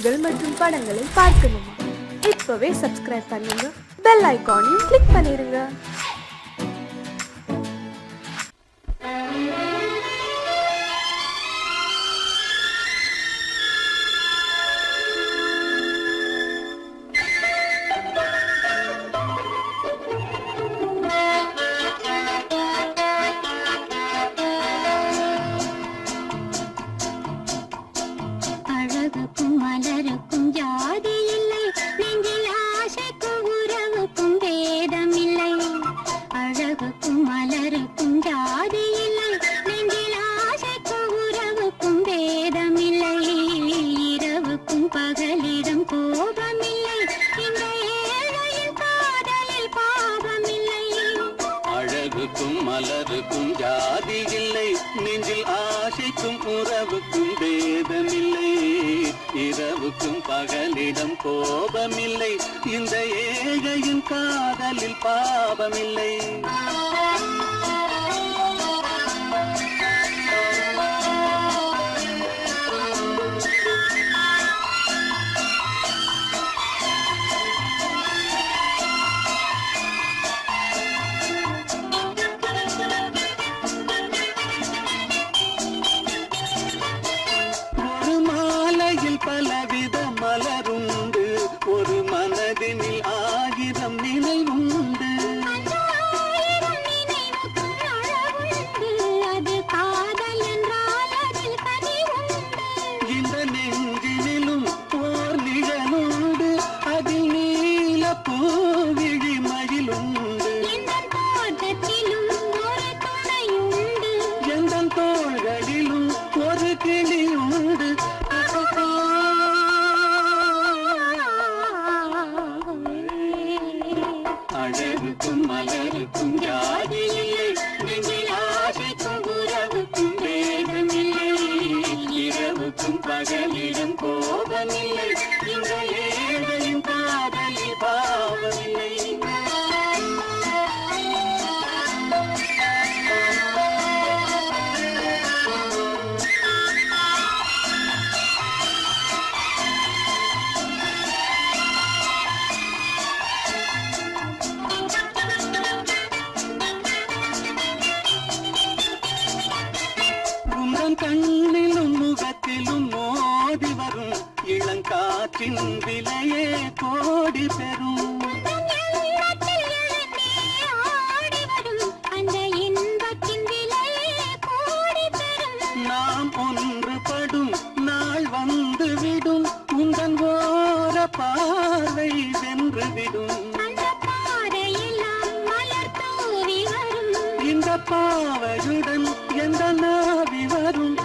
பாடல்கள் மற்றும் படங்களை பார்க்கணுமா? இப்பவே சப்ஸ்கிரைப் பண்ணுங்க, பெல் ஐகானையும் கிளிக் பண்ணிருங்க. மலருக்கும் ஜாதி இல்லை, நெஞ்சில் ஆசைக்கும் உறவுக்கும் பேதமில்லை. இரவுக்கும் பகலிடம் கோபமில்லை, இந்த ஏழையின் காதலில் பாவமில்லை. பலவித மலருண்டு, ஒரு மனதினில் 1000 நினைவுண்டு. இந்த நெஞ்சினிலும் ஓர் நிழலுண்டு, அதில் நீல பூவிழி மகிழுண்டு. எந்த தோள்களிலும் ஒரு கிளி உண்டு. அழகுக்கும் மலருக்கும் ஜாதி இல்லை, நெஞ்சில் ஆசைக்கும் உறவுக்கும் பேதமில்லை. இரவுக்கும் பகலிடம் கோபமில்லை, இந்த ஏழையின் காதலில் பாவமில்லை. கண்ணிலும் முகத்திலும் மோதி வரும் இளங்காற்றின் விலையே கோடி பெறும். நாம் ஒன்றுபடும் நாள் வந்துவிடும், உங்கள் ஓர பார்வை வென்றுவிடும். இந்த பாவையுடன் எந்த நாவி வரும்.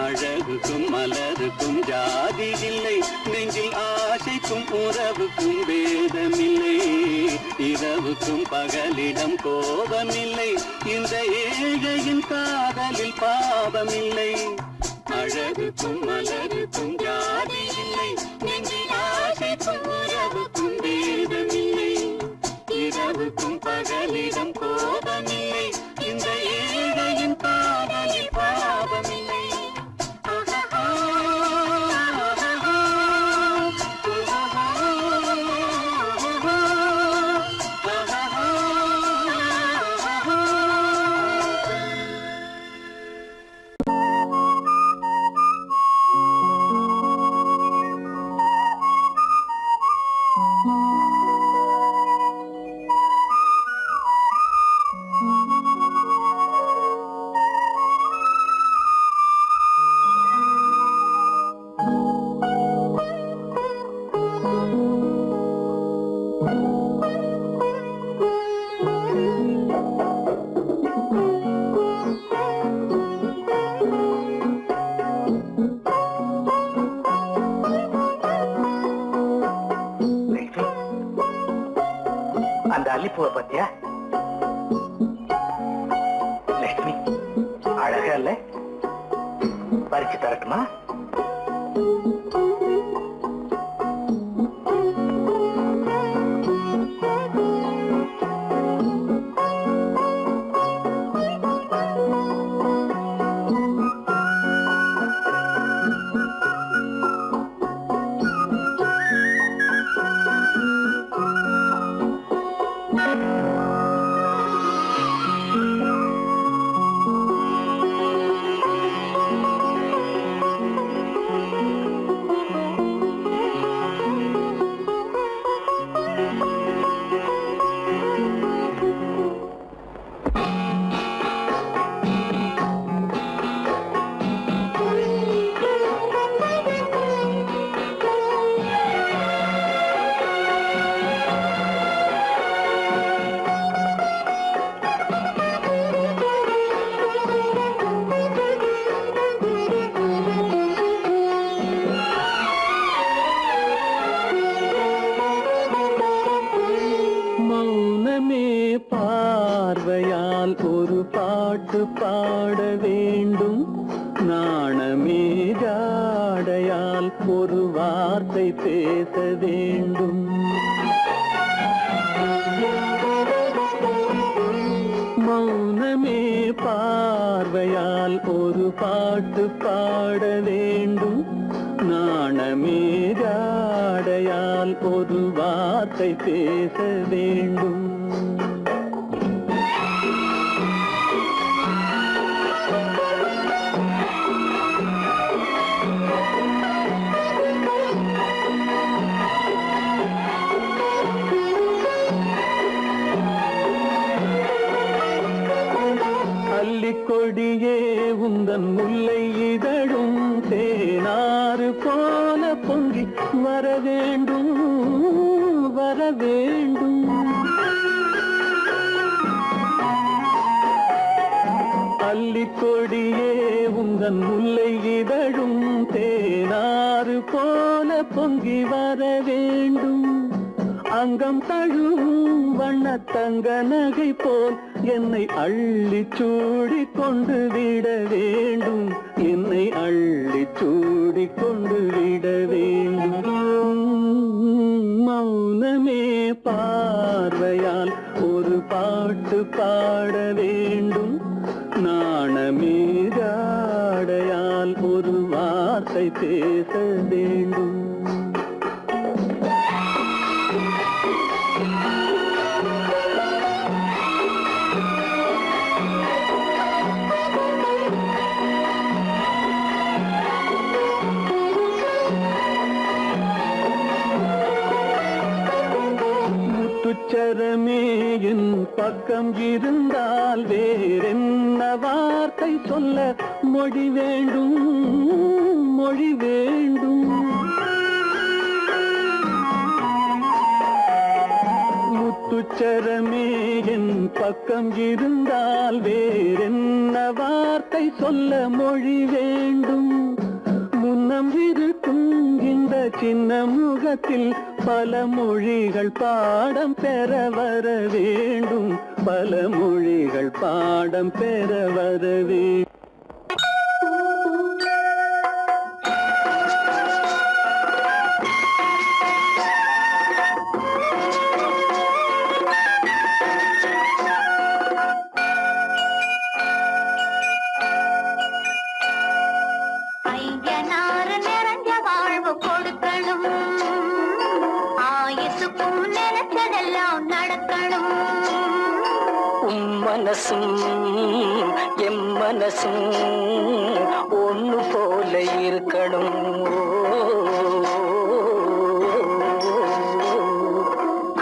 அழகுக்கும் மலருக்கும் ஜாதி இல்லை, நெஞ்சில் ஆசைக்கும் உறவுக்கும் பேதமில்லை. இரவுக்கும் பகலிடம் கோபமில்லை, இந்த ஏழையின் காதலில் பாவமில்லை. அழகுக்கும் மலருக்கும் ஜாதி இல்லை, நெஞ்சில் ஆசைக்கும் உறவுக்கும் பேதமில்லை. இரவுக்கும் பகலிடம் கோபமில்லை, இந்த ஏழையின் காதலில் பாவமில்லை. அந்த அல்லிப்பூவை பத்தியா லட்சுமி? அழகா இல்ல? பறிச்சு தரட்டுமா? பாட வேண்டும். நாணமே ஜாடையால் ஒரு வார்த்தை பேச வேண்டும். மௌனமே பார்வையால் ஒரு பாட்டு பாட வேண்டும். நாணமே ஜாடையால் ஒரு வார்த்தை பேச வேண்டும். கொடியே உந்தன் முல்லை இதழும் தேனாறு போல பொங்கி வர வேண்டும், வர வேண்டும். அல்லிக்கொடியே உந்தன் முல்லை இதழும் தேனாறு போல பொங்கி வர வேண்டும். அங்கம் தழுவும் வண்ணத்தங்க நகை போல் என்னை அள்ளி சூடி கொண்டு விட வேண்டும். என்னை அள்ளி சூடி கொண்டு விட வேண்டும். மௌனமே பார்வையால் ஒரு பாட்டு பாட வேண்டும். நாணமே ஜாடையால் ஒரு வார்த்தை பேச வேண்டும். முத்துச்சரமே என் பக்கம் இருந்தால் வேறென்ன வார்த்தை சொல்ல மொழி வேண்டும், மொழி வேண்டும். முத்துச்சரமே என் பக்கம் இருந்தால் வேறென்ன வார்த்தை சொல்ல மொழி வேண்டும். முன்னம் இருக்கும் இந்த சின்ன முகத்தில் பல மொழிகள் பாடம் பெற வர வேண்டும். பல மொழிகள் பாடம் பெற வர வேண்டும். மனசும் எம் மனசும் ஒன்று போல இருக்கணும்.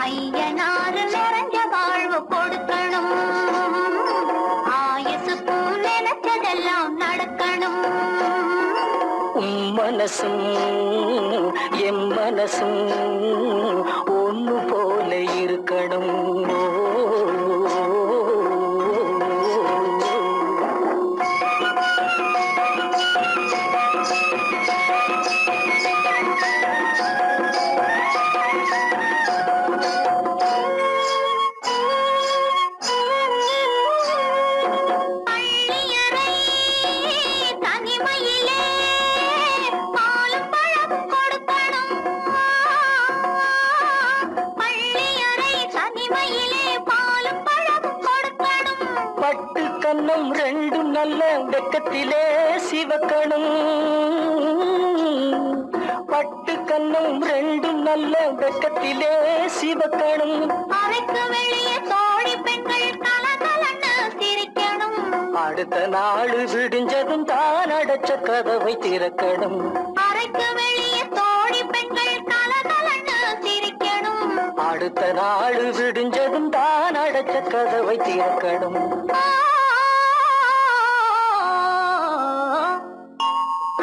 ஐயனாறு நிறைஞ்ச வாழ்வு கொடுக்கணும். ஆயுசுக்கும் நினைச்சதெல்லாம் நடக்கணும். மனசும் எம் மனசும் ஒன்று போல இருக்கணும். கண்ணம் ரெண்டும் நல்ல வெக்கத்திலே சிவக்கணும். பட்டு கண்ணம் ரெண்டும் நல்ல வெக்கத்திலே சிவக்கணும். அறைக்கு வெளியே தோழி பெண்கள் கலகலன்னு சிரிக்கணும். அடுத்த நாள் விடிஞ்சதும் தான் அடைச்ச கதவை திறக்கணும். அறைக்கு வெளியே தோழி பெண்கள் கலகலன்னு சிரிக்கணும். அடுத்த நாள் விடிஞ்சதும் தான் அடைச்ச கதவை திறக்கணும்.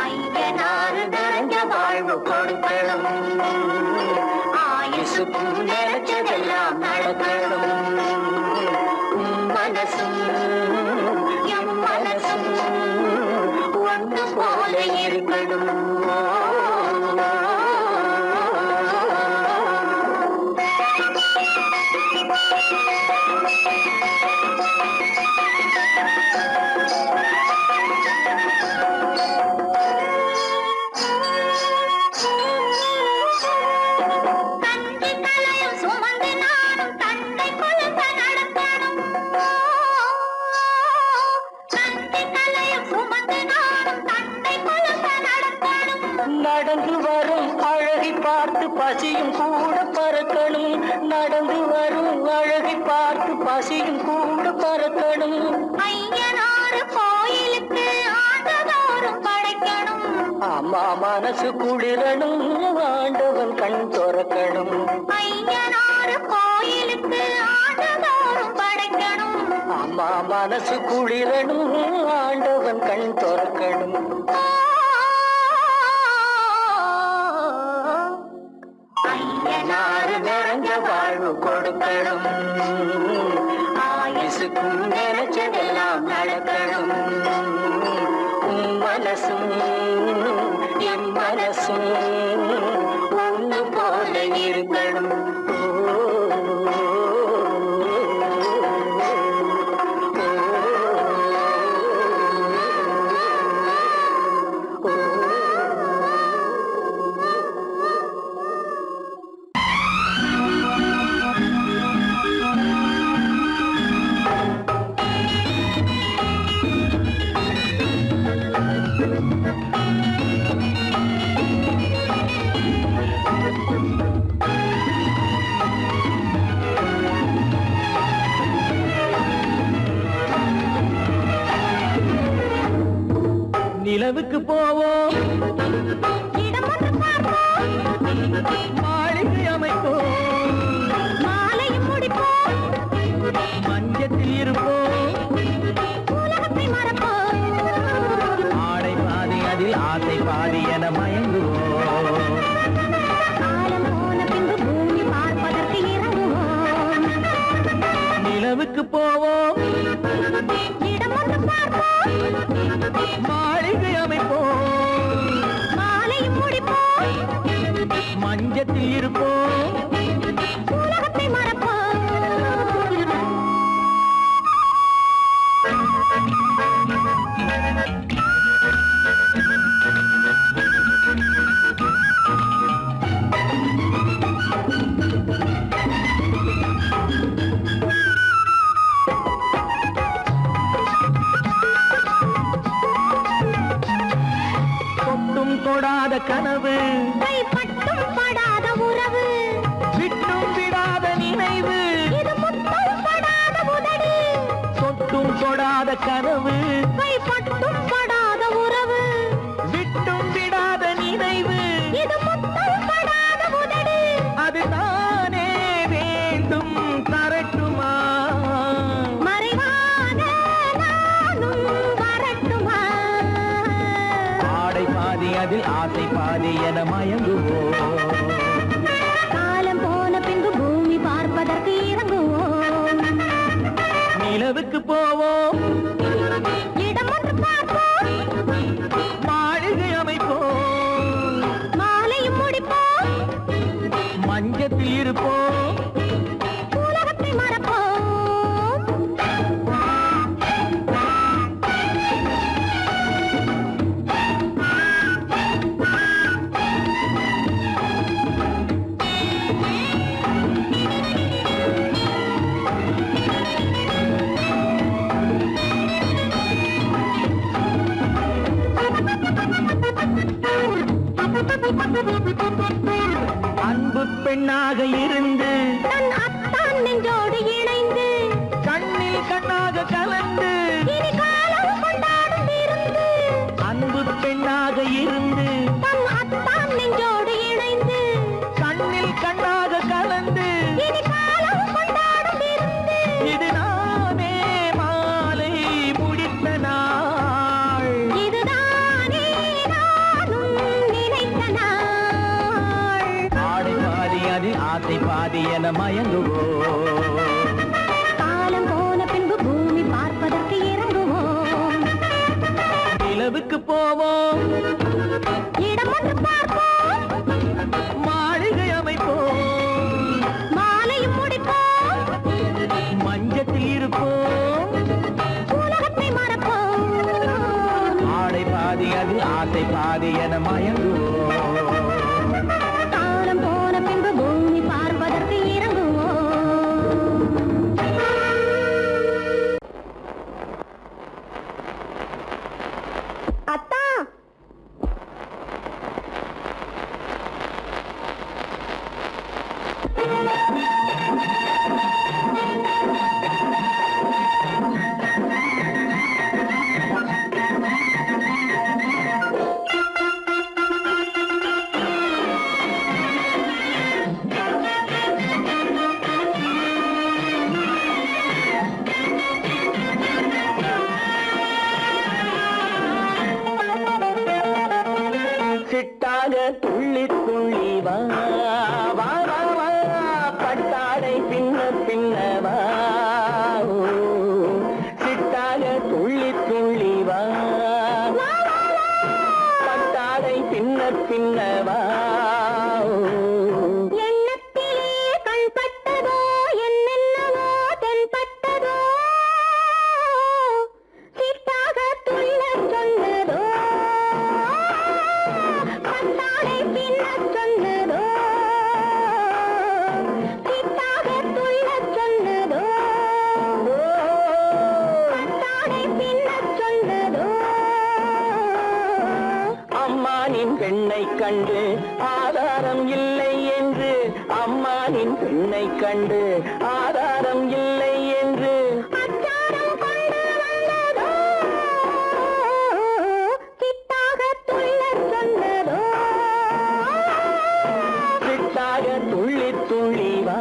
ஐயனாறு நிறைஞ்ச வாழ்வு கொடுக்கணும். ஆயுசுக்கும் நினைச்சதெல்லாம் நடக்கணும். மனசும் எம் மனசும் ஒன்று போல இருக்கணும். நடந்து வரும் அழகை பார்த்து பசியும் கூட பறக்கணும். நடந்து வரும் அழகை பார்த்து பசியும் கூட பறக்கணும். ஐயனாறு கோயிலுக்கு ஆண்டதோறும் படைக்கணும். அம்மா மனசு குளிரணும், ஆண்டவன் கண் திறக்கணும். ஐயனாறு கோயிலுக்கு ஆண்டதோறும் படைக்கணும். அம்மா மனசு குளிரணும், ஆண்டவன் கண் திறக்கணும். ஐயனாறு நிறைஞ்ச வாழ்வு கொடுக்கணும். ஆயுசுக்கும் நினைச்சதெல்லாம் நடக்கணும். மனசும் என் மனசும் ஒன்று போல இருக்கணும். நிலவுக்கு போவோம், மாளிகை அமைப்போம், மாலையும் முடிப்போம், மஞ்சத்தில் இருப்போம், உலகத்தை மறப்போம். ஆடை பாதி அதில் ஆசை பாதி என மயங்குவோம். காலம் போன பின்பு பூமி பார்ப்பதற்கு இறங்குவோம். நிலவுக்கு போவோம், இடம் ஒன்று பார்ப்போம், மாளிகை அமைப்போம், மாலையும் முடிப்போம், மஞ்சத்தில் இருப்போம், உலகத்தை மறப்போம். தொட்டும் தொடாத கனவு, கைப்பட்டும் படாத உறவு, விட்டும் விடாத நினைவு, இது முத்தம் படாத உதடு. தொட்டும் தொடாத கனவு, கைப்பட்டும் படாத உறவு, விட்டும் விடாத நினைவு, இது முத்தம் படாத உதடு. அதுதானே வேண்டும் தரட்டுமா? மறைவான நானும் வரட்டுமா? ஆடை பாதி அதில் ஆசை பாதி என மயங்குவோம். காலம் போன பின்பு பூமி பார்ப்பதற்கு இறங்குவோம். நிலவுக்கு போவோம், இடம் ஒன்று பார்ப்போம், மாளிகை அமைப்போம், மாலையும் முடிப்போம், மஞ்சத்தில் இருப்போம், உலகத்தை மறப்போம். அன்பு பெண்ணாக இருந்து தன் அத்தான் நெஞ்சோடு இணைந்து கண்ணில் கண்ணாக கலந்து, இனி காலம் கொண்டாடும் இருந்து. அன்பு பெண்ணாக இருந்து தன் அத்தான் நெஞ்சோடு இணைந்து கண்ணில் கண்ணாக கலந்து, இனி காலம் கொண்டாடும் இருந்து. இது நானே மாலை முடித்த நாள். இதுதானே நானும் நினைத்த நாள். ஆடை பாதி அதில் ஆசை பாதி என மயங்குவோம். காலம் போன பின்பு பூமி பார்ப்பதற்கு இறங்குவோம். நிலவுக்கு போவோம், இடம் ஒன்று பார்ப்போம், மாளிகை அமைப்போம், மாலையும் முடிப்போம், மஞ்சத்தில் இருப்போம், உலகத்தை மறப்போம். ஆடை பாதி அதில் ஆசை பாதி என மயங்குவோம். காலம் போன பின்பு பூமி பார்ப்பதற்கு இறங்குவோம். அத்தா சிட்டாக துள்ளி துள்ளி வா வா வா வா பட்டாடை பின்ன பின்னவா சிட்டாக துள்ளி துள்ளி வா பட்டாடை பின்ன பின்னவா எண்ணத்திலே கண்பட்டதோ என்னென்னவோ தென்பட்டதோ சிட்டாக துள்ள சொன்னதோ பட்டாடை பின்ன சொன்னதோ சிட்டாக துள்ள சொன்னதோ பட்டாடை பின்ன சொன்னதோ அம்மானின் பெண்ணை கண்டு ஆதாரம் இல்லை என்று அம்மானின் பெண்ணை கண்டு ஆதாரம் இல்லை என்று அச்சாரம் கொண்டு வந்ததோ சிட்டாக துள்ள சொன்னதோ சிட்டாக துள்ளி துள்ளி வா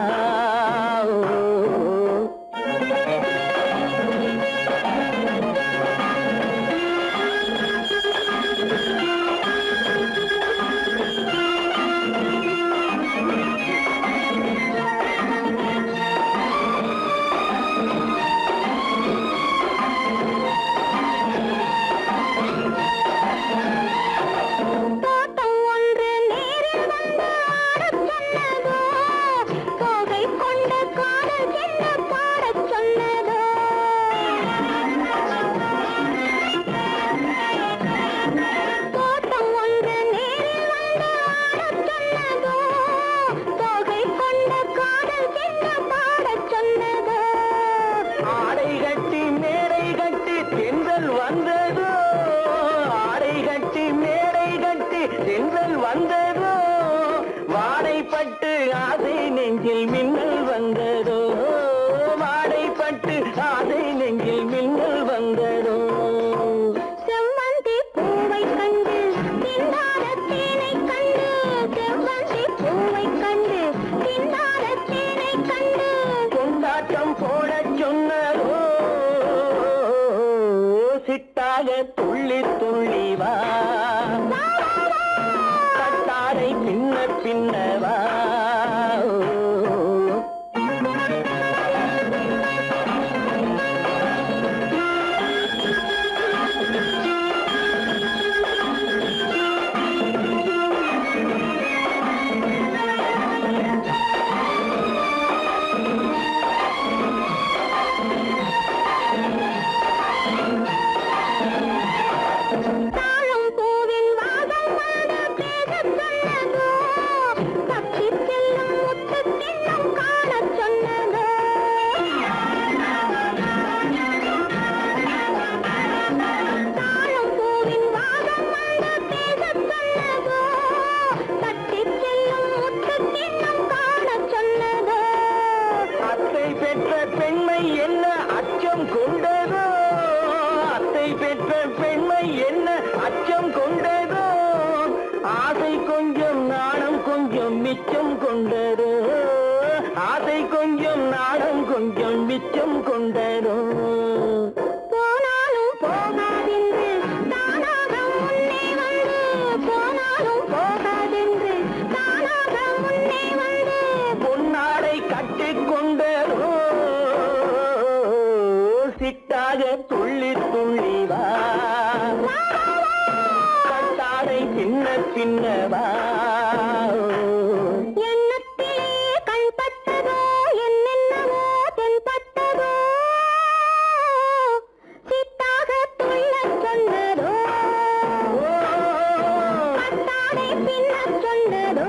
தோட்டம் ஒன்று நேரில் வந்து ஆடச் சொன்னதோ தோகை கொண்ட காதல் என்ன பாடச் சொன்னதோ தோட்டம் ஒன்று நேரில் வந்து ஆடச் சொன்னதோ தோகை கொண்ட காதல் என்ன பாடச் சொன்னதோ ஆடை கட்டி மேடை கட்டி தென்றல் வந்ததோ ஆடை கட்டி மேடை கட்டி தென்றல் வந்ததோ வாடைப்பட்டு ஆசை நெஞ்சில் மின்னல் வந்ததோ வாடைப்பட்டு ஆசை நெஞ்சில் மின்னல் வந்ததோ செவ்வந்தி பூவை கண்டு திண்டாத தேனை கண்டு செவ்வந்தி பூவை கண்டு திண்டாத தேனை கண்டு கொண்டாட்டம் போடச் சொன்னதோ சிட்டாக துள்ளி துள்ளி வா கட்டாரை பின்ன பின்னவா தாழம் பூவின் வாசம் வந்து பேசச் சொன்னதோ தப்பிச் செல்லும் முத்துக் கிண்ணம் காணச் சொன்னதோ தாழம் பூவின் வாசம் வந்து பேசச் சொன்னதோ தப்பிச் செல்லும் முத்துக் கிண்ணம் காணச் சொன்னதோ அத்தை பெற்ற பெண்மை என்ன அச்சம் கொண்டதோ அத்தை பெற்ற பெண்மை என்ன அச்சம் கொண்டதோ ஆசை கொஞ்சம் நாணம் கொஞ்சம் மிச்சம் கொண்டதோ ஆசை கொஞ்சம் நாணம் கொஞ்சம் மிச்சம் கொண்டதோ போனாலும் போகாதென்று தானாக முன்னே வந்து போனாலும் போகாதென்று தானாக முன்னே வந்து பொன்னாடை கட்டிக்கொண்டதோ சிட்டாக துள்ளி துள்ளி வா கட்டாடை பின்ன பின்னவா எண்ணத்திலே கண்பட்டதோ என்னென்னவோ தென்பட்டதோ சிட்டாக துள்ளச் சொன்னதோ பட்டாடை பின்னச் சொன்னதோ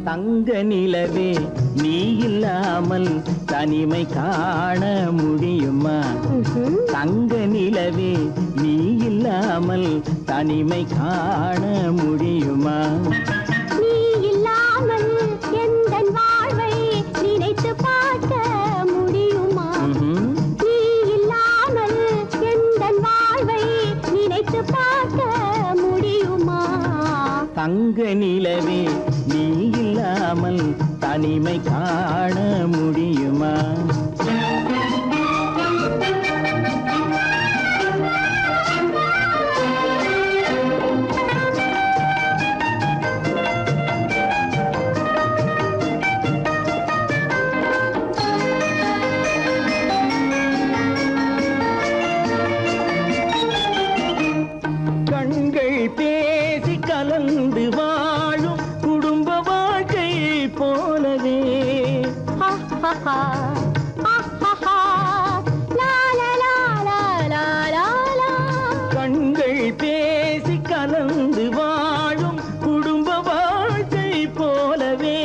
தங்க நிலவே நீ இல்ல இல்லாமல் தனிமை காண முடியுமா? தங்க நிலவே நீ இல்லாமல் தனிமை காண முடியுமா? நீ இல்லாமல் எந்தன் வாழ்வை நினைத்து பார்க்க முடியுமா? நீ இல்லாமல் எந்தன் வாழ்வை நினைத்து பார்க்க முடியுமா? தங்க நிலவே நீ இல்லாமல் தனிமை காண முடியுமா? கண்கள் பேசி கலந்து வாழும் குடும்ப வாழ்க்கை போலவே கண்கள் பேசி கலந்து வாழும் குடும்ப வாழ்க்கை போலவே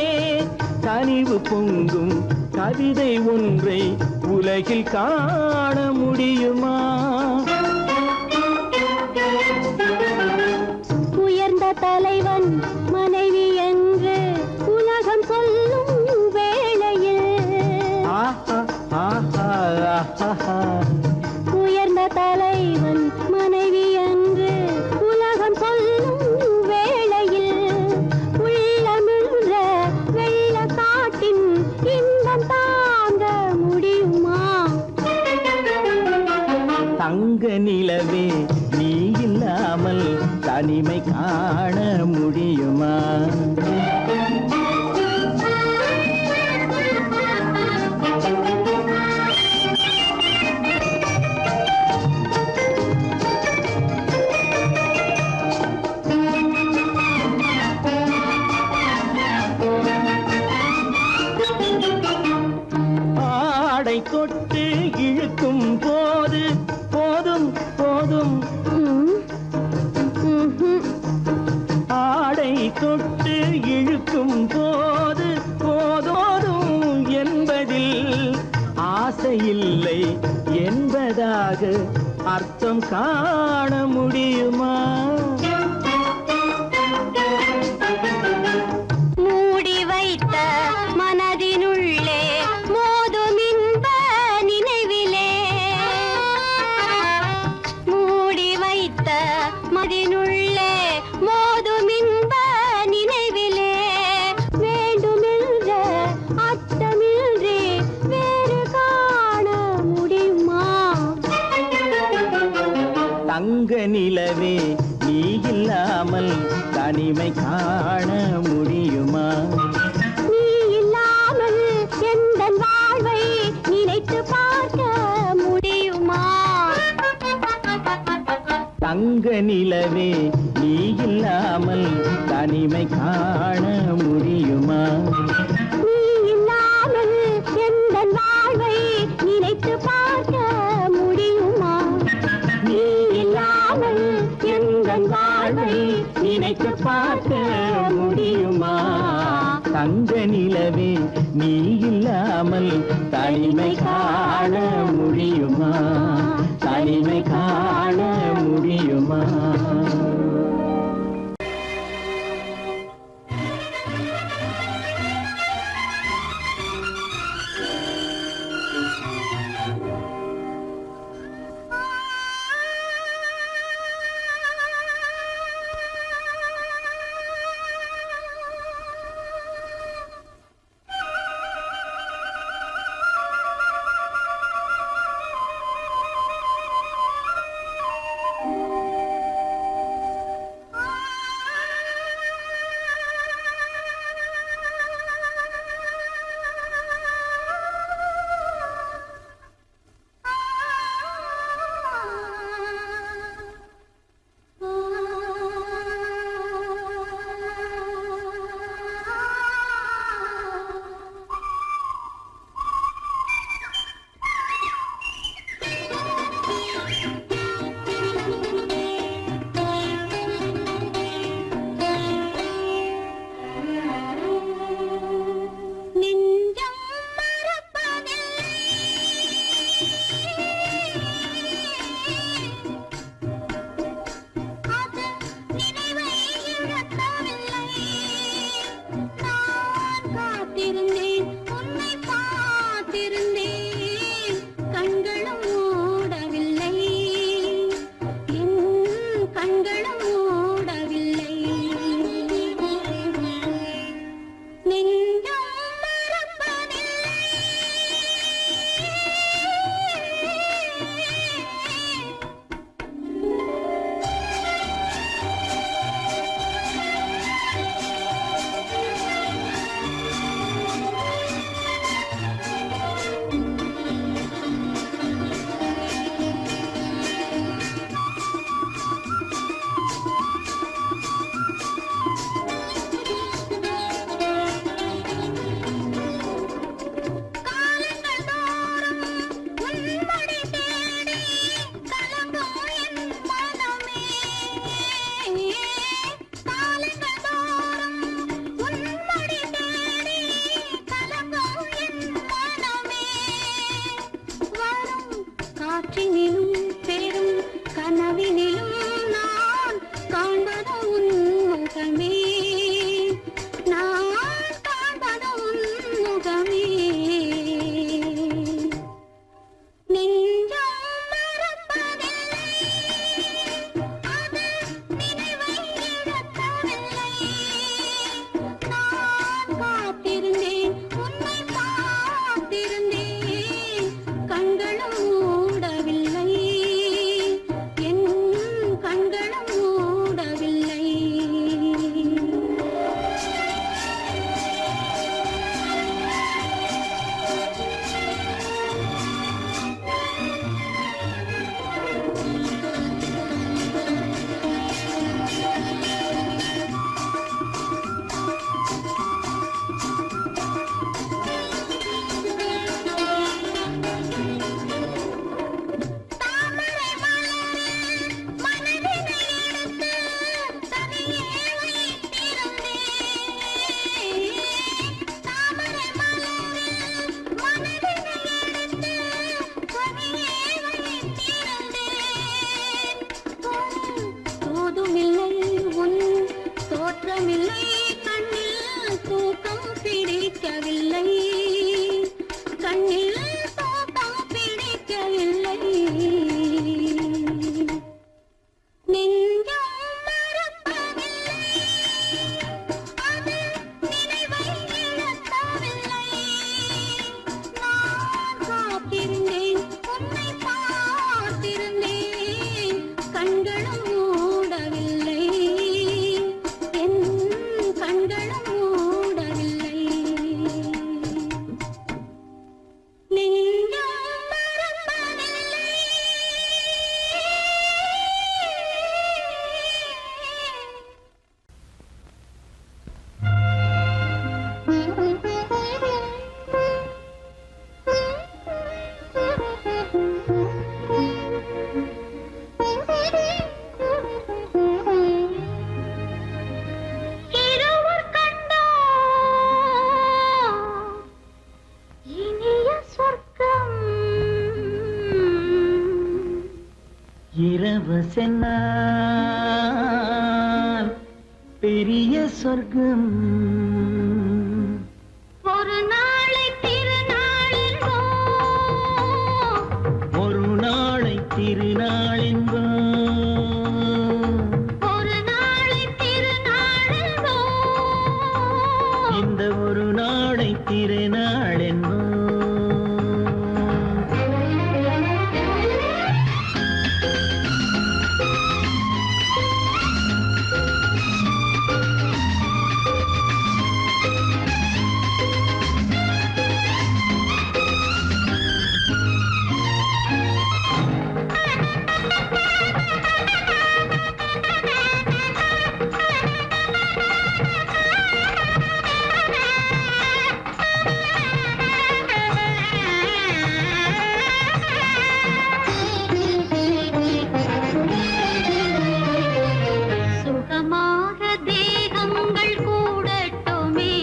கனிவு பொங்கும் கவிதை ஒன்றை உலகில் காண முடியுமா? உயர்ந்த தலைவன் மனைவி என்று உலகம் சொல்லும் வேளையில் உயர்ந்த தலைவன் மனைவி என்று உலகம் சொல்லும் வேளையில் உள்ளமிழ்ற வெள்ள காட்டின் இன்பம் தாங்க முடியுமா? தங்க நிலவே நீ இல்லாமல் தனிமை காண முடியுமா? ஆடை தொட்டு இழுக்கும் போது போதும் போதும் ஆடை தொட்டு இழுக்கும் போது போதோதும் என்பதில் ஆசையில்லை என்பதாக அர்த்தம் காண முடியுமா? மூடி வைத்த மனதினுள்ளே மோதும் இன்ப நினைவிலே மூடி வைத்த மதினுள்ளே மோதும் இன்ப நினைவிலே வேண்டுமென்ற அச்சமின்றி வேறு காண முடியுமா? தங்க நிலவே நீ இல்லாமல் தனிமை காண முடியுமா? நீ இல்லாமல் எந்தன் வாழ்வை நினைத்து பார்க்க முடியுமா? தங்க நிலவே நீ இல்லாமல் தனிமை காண முடியுமா? நீ இல்லாமல் எந்தன் வாழ்வை நினைத்து பார்க்க முடியுமா? நீ இல்லாமல் எந்தன் வாழ்வை நினைத்து பார்க்க முடியுமா? தங்க நிலவே நீ இல்லாமல் தனிமை காண முடியுமா? தனிமை காண முடியுமா? தூக்கம் பிடிக்கவில்லை கண்ணில் தூக்கம் பிடிக்கவில்லை நெஞ்சம் மறப்பதில்லை அது நினைவை இழக்கவில்லை நான் காத்திருந்தேன் உன்னை பார்த்திருந்தேன் கண்களும் மூடவில்லை என் கண்களும் மூடவில்லை நெஞ்சம் இருவர் கண்டோம் இனிய சொர்க்கம் இரவு சென்னால் பெரிய சொர்க்கம் ஒரு நாளை திருநாளென்போ ஒரு நாளை திருநாள் என்போம் ஒரு நாளை திருநாளென்போ இந்த ஒரு நாளை திருநாள் என்போம் சுகமாக தேகங்கள் கூடட்டுமே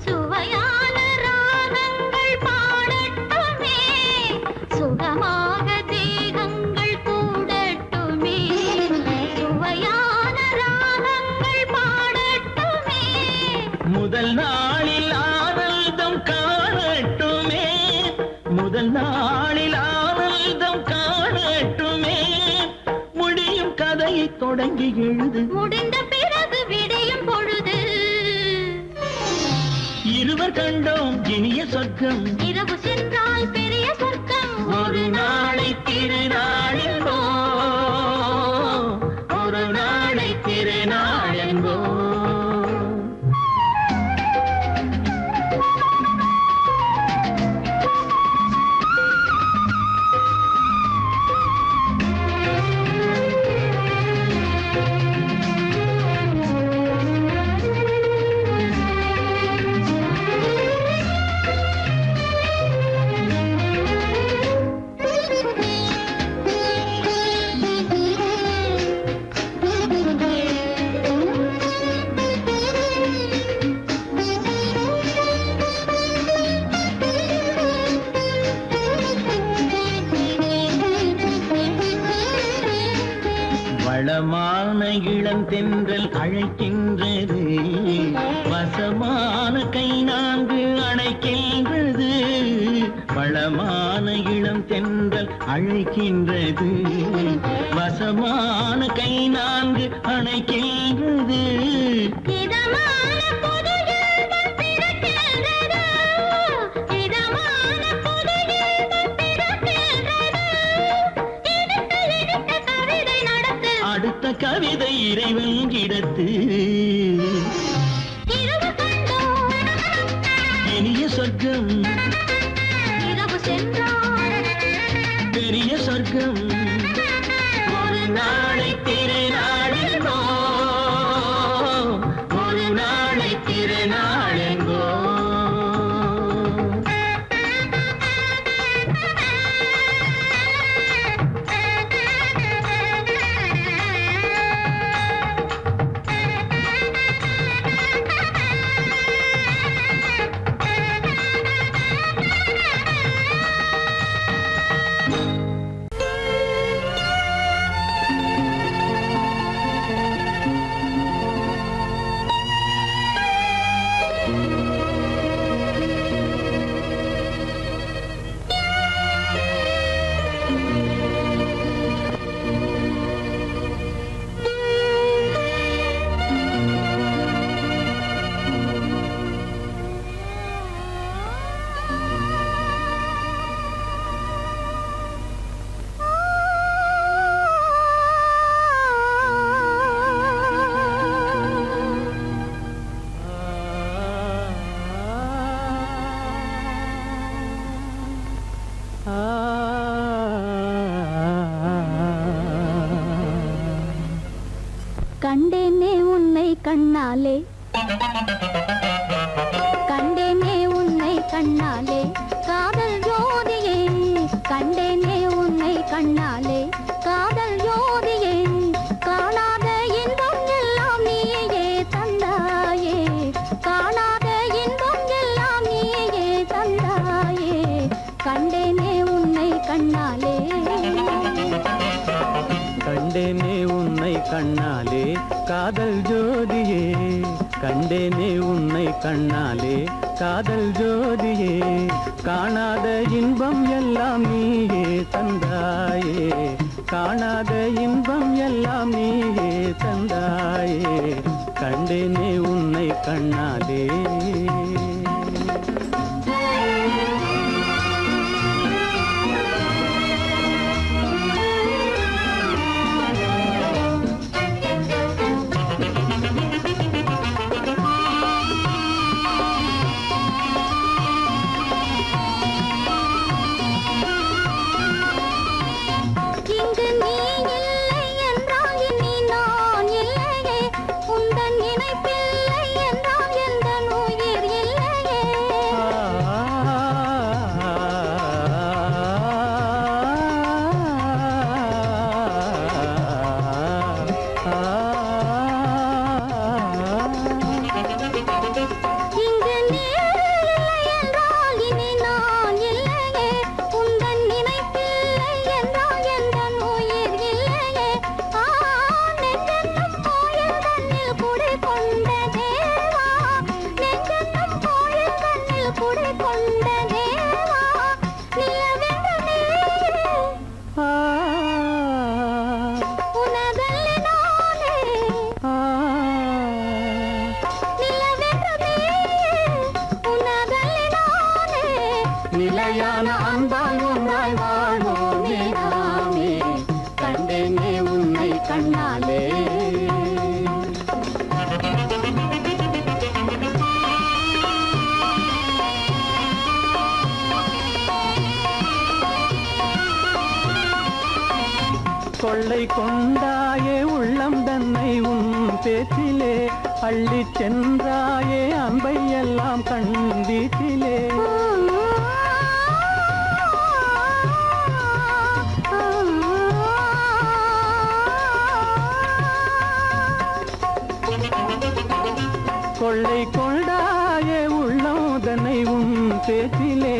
சுவையான ராகங்கள் பாடட்டுமே சுகமாக தேகங்கள் கூடட்டுமே சுவையான ராகங்கள் பாடட்டுமே முதல் நாளில் ஆனந்தம் காணட்டுமே முதல் நாளில் ஆனந்தம் காணட்டுமே முடியும் கதையை தொடங்கி எழுது முடிந்த பிறகு விடியும் பொழுது இருவர் கண்டோம் இனிய சொர்க்கம் இரவு சென்றால் பெரிய சொர்க்கம் ஒரு நாளை திருநாள் என்போம் ஒரு நாளை திருநாள் என்போம் வளமான இளம் தென்றல் அழைக்கின்றது வசமான கை நான்கு அணைக்கின்றது வளமான இளம் தென்றல் அழைக்கின்றது வசமான கை நான்கு அணைக்கின்றது இதமான புது இன்பம் பிறக்கின்றது இதமான புது இன்பம் பிறக்கின்றது இனிக்க இனிக்க கவிதை நடத்து அடுத்த கவிதை இறைவன் இடத்து இரவு கண்டோம் இனிய சொர்க்கம் இரவு சென்றால் பெரிய சொர்க்கம் ஒரு நாளை திருநாள் என்போம் ஒரு நாளை திருநாள் என்போம் கண்ணாலே கண்டேனே உன்னை கண்ணாலே காதல் ஜோதியே கண்டேனே உன்னை கண்ணாலே காதல் ஜோதியே காணாத இன்பம் எல்லாம் நீயே தந்தாயே காணாத இன்பம் எல்லாம் நீயே தந்தாயே கண்டேனே உன்னை கண்ணாலே கண்டேனே உன்னை கண்ணாலே காதல் ஜோதியே கண்டேனே உன்னை கண்ணாலே காதல் ஜோதியே காணாத இன்பம் எல்லாம் நீயே தந்தாயே காணாத இன்பம் எல்லாம் நீயே தந்தாயே கண்டேனே உன்னை கண்ணாலே இங்கு நீ இல்லை என்றால் இனி நான் இல்லையே உந்தன் நினைப்பில்லை என்றால் எந்த உயிர் இல்லையே இங்கு நீ இல்லை என்றால் இனி நான் இல்லையே உந்தன் நினைப்பில்லை என்றால் எந்த உயிர் இல்லையே நெஞ்சென்னும் கோயில் தன்னில் குடி கொண்ட தேவா நெஞ்சென்னும் கோயில் தன்னில் குடி கொண்ட தேவா நிலவென்று நீயே உனதல்லி நானே நிலவென்று நீயே உனதல்லி நானே நிலையான அன்பால் ஒன்றாய் வாழ்வோமே நாமே கண்டேனே உன்னை கண்ணாலே கொள்ளை கொண்டாயே உள்ளம் தன்னை உன் பேச்சிலே அள்ளிச் சென்றாயே அன்பை எல்லாம் கண் வீட்டிலே கொள்ளை கொண்டாயே உள்ளம் தன்னை உன் பேச்சிலே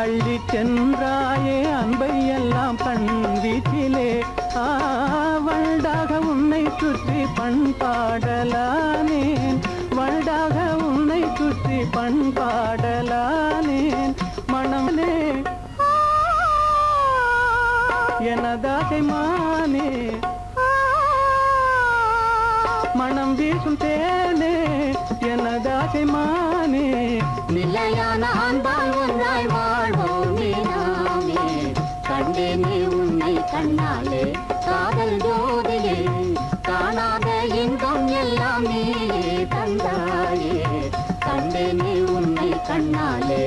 அள்ளிச் சென்றாயே அன்பை எல்லாம் கண் வீட்டிலே வண்டாக உன்னை சுற்றி பண்பாடலானேன் வண்டாக உன்னை சுற்றி பண்பாடலானேன் மனமே எனதாசை மானே மனம் வீசும் தேனே எனதாசை மானே நிலையான அன்பால் ஒன்றாய் வாழ்வோமே நாமே கண்டேனே உன்னை கண்ணாலே காதல் ஜோதியே காணாத இன்பம் எல்லாம் நீயே தந்தாயே கண்டேனே உன்னை கண்ணாலே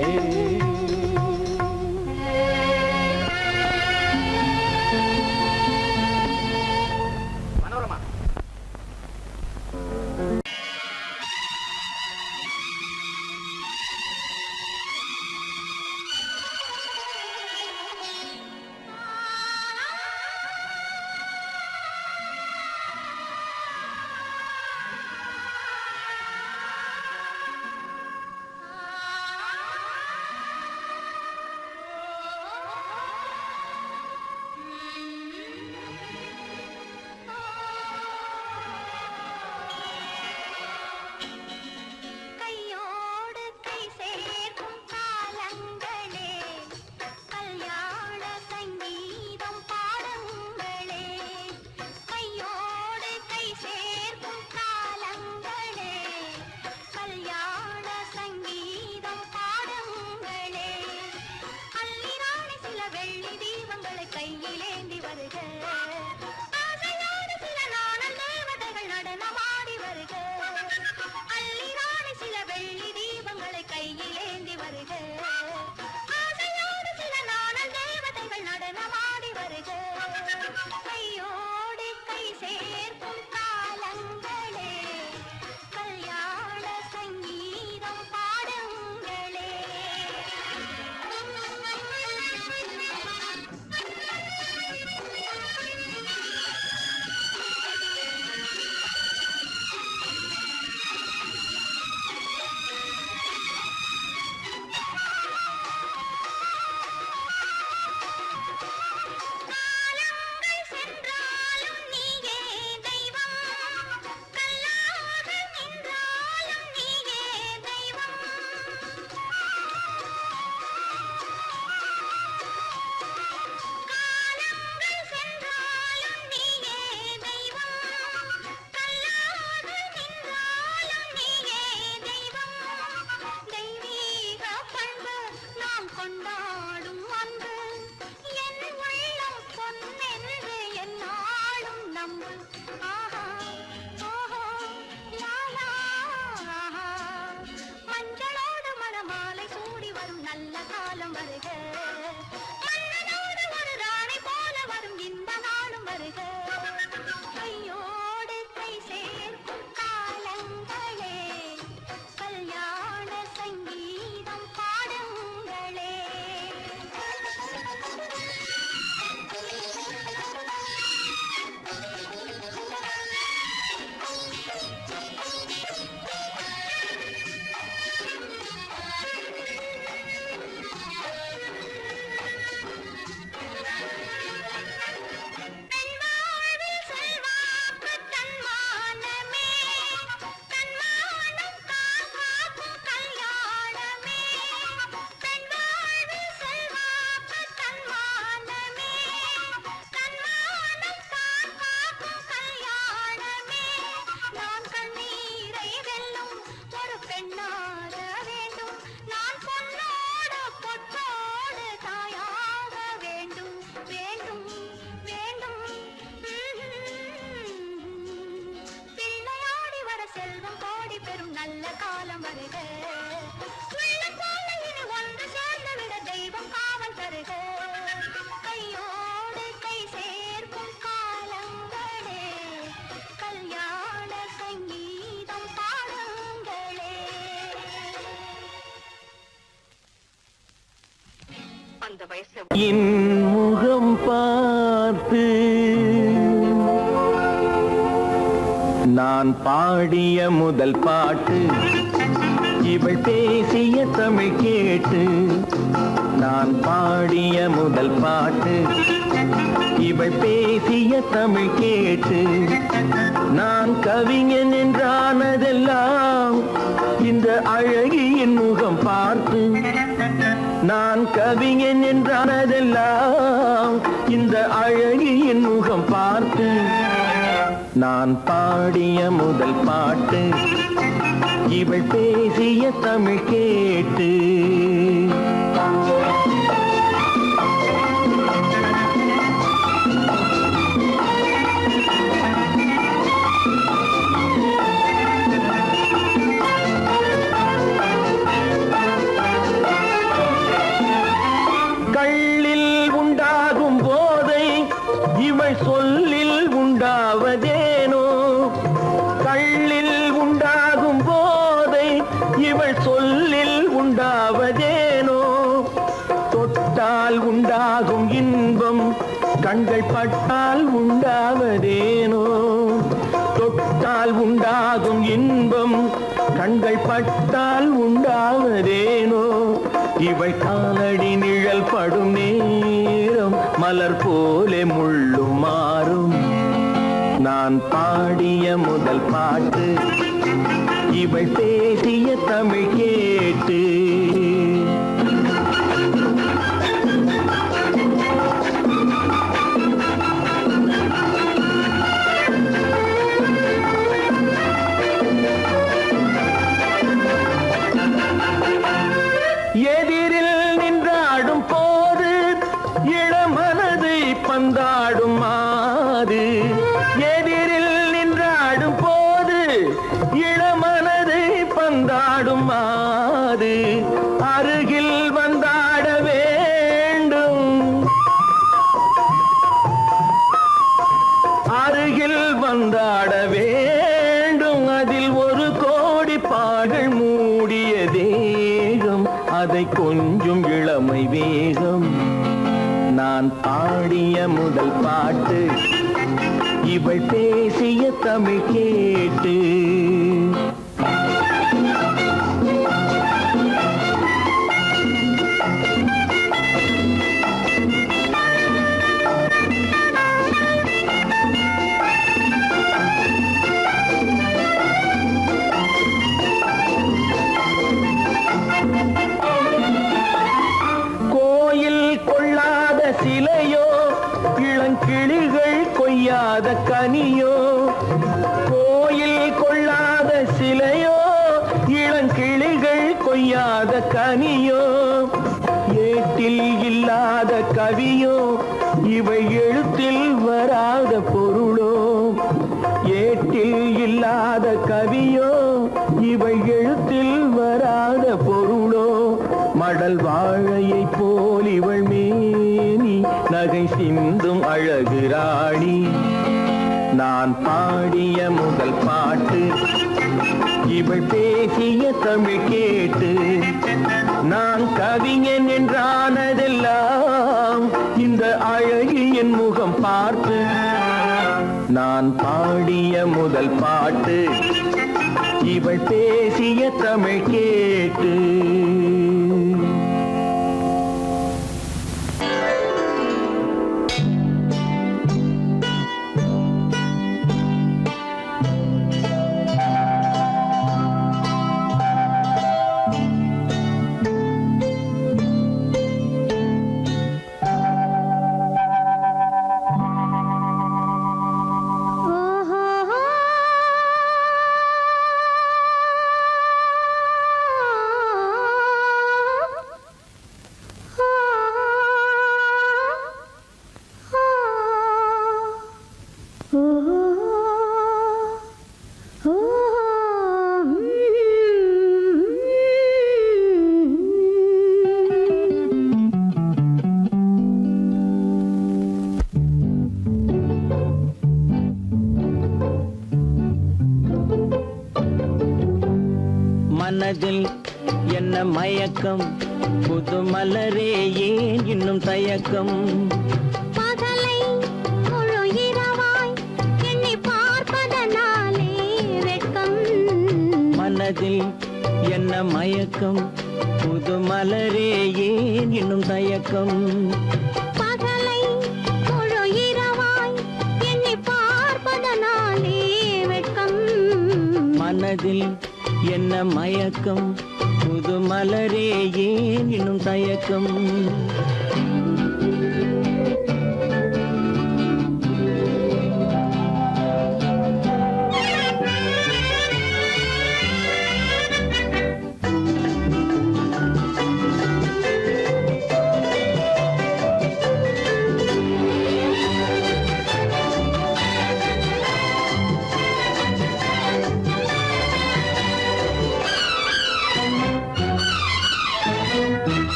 காலம் வருக மன்னனோடு ஒரு ராணி போல வரும் இந்த நாளும் வருக கையோடு கை சேர்க்கும் காலங்களே கல்யாண சங்கீதம் பாடுங்களே நல்ல காலம் வருக உள்ளம் போல இனி ஒன்று சேர்ந்துவிட தெய்வம் காவல் தருக கையோடு கை சேர்க்கும் காலங்களே கல்யாண சங்கீதம் பாடுங்களே அந்த வயசு என் முகம் பார்த்து நான் பாடிய முதல் பாட்டு இவள் பேசிய தமிழ் கேட்டு நான் பாடிய முதல் பாட்டு இவள் பேசிய தமிழ் கேட்டு நான் கவிஞன் என்றானதெல்லாம் இந்த அழகியின் முகம் பார்த்து நான் கவிஞன் என்றானதெல்லாம் இந்த அழகியின் முகம் பார்த்து நான் பாடிய முதல் பாட்டு இவள் பேசிய தமிழ் கேட்டு கள்ளில் உண்டாகும் போதை இவள் சொல்லில் உண்டாவதேனோ கள்ளில் உண்டாகும் போதை இவள் சொல்லில் உண்டாவதேனோ தொட்டால் உண்டாகும் இன்பம் கண்கள் பட்டால் உண்டாவதேனோ தொட்டால் உண்டாகும் இன்பம் கண்கள் பட்டால் உண்டாவதேனோ இவள் காலடி நிழல் படும் நேரம் மலர் போலே முள்ளும் மாறும் நான் பாடிய முதல் பாட்டு இவள் பேசிய தமிழ் கேட்டு எதிரில் நின்றாடும் போது இளமனதை பந்தாடும் மாது எதிரில் நின்றாடும் போது இளமனதை பந்தாடும் மாது அருகில் வந்தாட வேண்டும் அருகில் வந்தாட வேண்டும் அதில் ஒரு கோடி பாடல் மூடிய தேகம் அதை கொஞ்சம் இளமை வேகம் நான் பாடிய முதல் பாட்டு இவள் பேசிய தமிழ் கேட்டு சிலையோ இளங்கிளிகள் கொய்யாத கனியோ கோயில் கொள்ளாத சிலையோ இளங்கிளிகள் கொய்யாத கனியோ ஏட்டில் இல்லாத கவியோ இவை எழுத்தில் வராத பொருளோ ஏட்டில் இல்லாத கவியோ இவை எழுத்தில் வராத பொருளோ மடல் வாழையை போல் இவள் மேனி நகை சிந்தும் அழகு ராணி. நான் பாடிய முதல் பாட்டு இவள் பேசிய தமிழ் கேட்டு, நான் கவிஞன் என்றானதெல்லாம் இந்த அழகியின் முகம் பார்த்து. நான் பாடிய முதல் பாட்டு இவள் பேசிய தமிழ் கேட்டு. மனதில் என்ன மயக்கம், புது மலரே ஏன் இன்னும் தயக்கம். பகலை முழு இரவாய் எண்ணி பார்ப்பதனாலே வெட்கம். மனதில் என்ன மயக்கம், புது மலரே ஏன் இன்னும் தயக்கம். பகலை முழு இரவாய் எண்ணி பார்ப்பதனாலே வெட்கம். மனதில் என்ன மயக்கம், புது மலரே ஏன் இன்னும் தயக்கம்.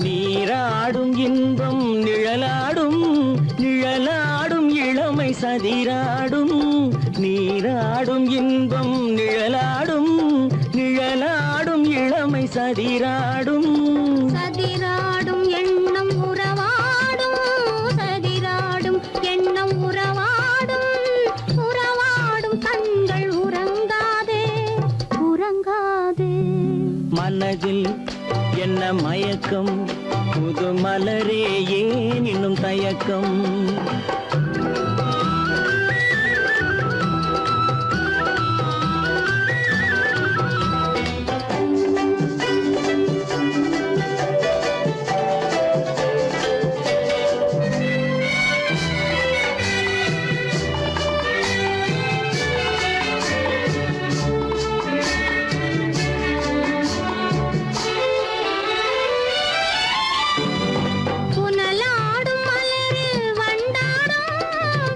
நீராடும் இன்பம் நிழலாடும், நிழலாடும் இளமை சதிராடும். நீராடும் இன்பம் நிழலாடும், நிழலாடும் இளமை சதிராடும். சதிராடும் எண்ணம் உறவாடும், சதிராடும் எண்ணம் உறவாடும். உறவாடும் கண்கள் உறங்காதே, உறங்காதே. மனதில் என்ன மயக்கம், புது மலரே ஏன் இன்னும் தயக்கம். புனலாடும் மலரில் வண்டாடும்,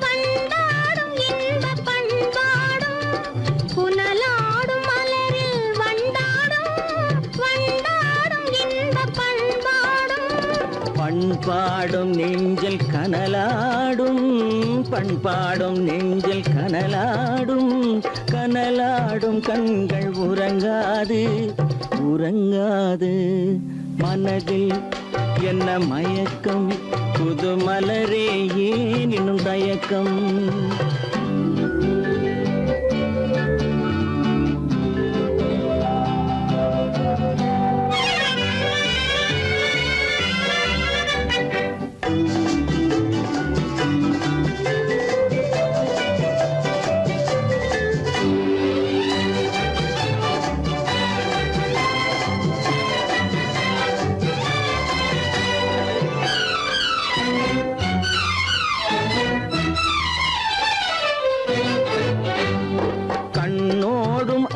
வண்டாடும் இன்பப் பண்பாடும். புனலாடும் மலரில் வண்டாடும், வண்டாடும் இன்பப் பண்பாடும். பண்பாடும் நெஞ்சில் கனலாடும், பண்பாடும் நெஞ்சில் கனலாடும். கனலாடும் கண்கள் உறங்காது, உறங்காது. மனதில் என்ன மயக்கம், புது மலரே ஏன் இன்னும் தயக்கம்.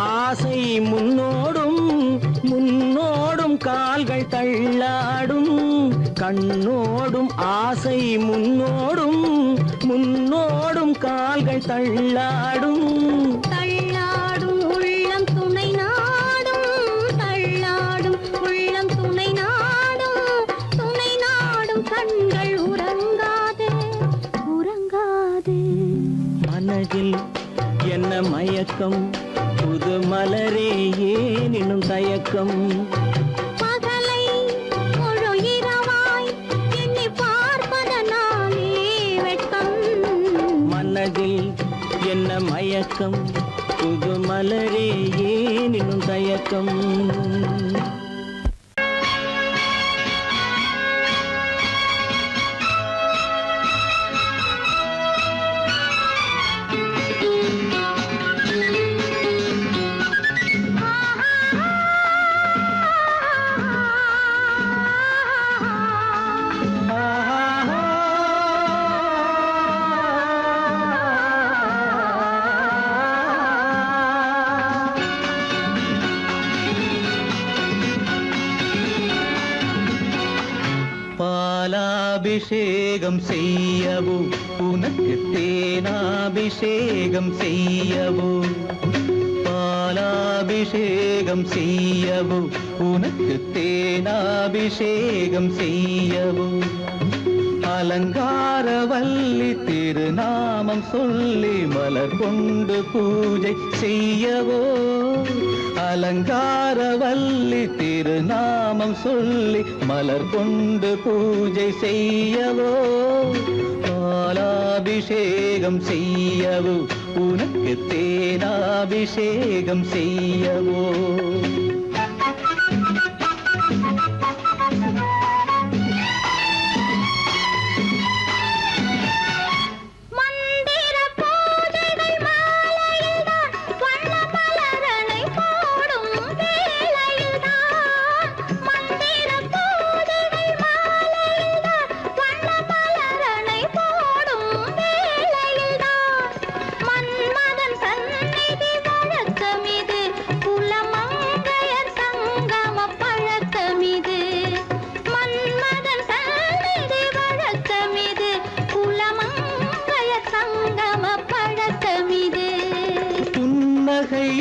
ஆசை முன்னோடும், முன்னோடும் கால்கள் தள்ளாடும். கண்ணோடும் ஆசை முன்னோடும், முன்னோடும் கால்கள் தள்ளாடும். தள்ளாடும் உள்ளம் துணை நாடும், மயக்கம் புது மலரே ஏன் இன்னும் தயக்கம் பகலை முழு இரவாய் எண்ணி பார்ப்பதனாலே வெட்கம் மனதில் என்ன மயக்கம் புது மலரே ஏன் இன்னும் தயக்கம் பாலாபிஷேகம் செய்யவோ உனக்கு தேனாபிஷேகம் செய்யவோ பாலாபிஷேகம் செய்யவோ உனக்கு தேனாபிஷேகம் செய்யவோ அலங்காரவல்லி திருநாமம் சொல்லி மலர் கொண்டு பூஜை செய்யவோ அலங்காரவல்லி திருநாமம் சொல்லி மலர் கொண்டு பூஜை செய்யவோ பாலாபிஷேகம் செய்யவோ உனக்கு தேனாபிஷேகம் செய்யவோ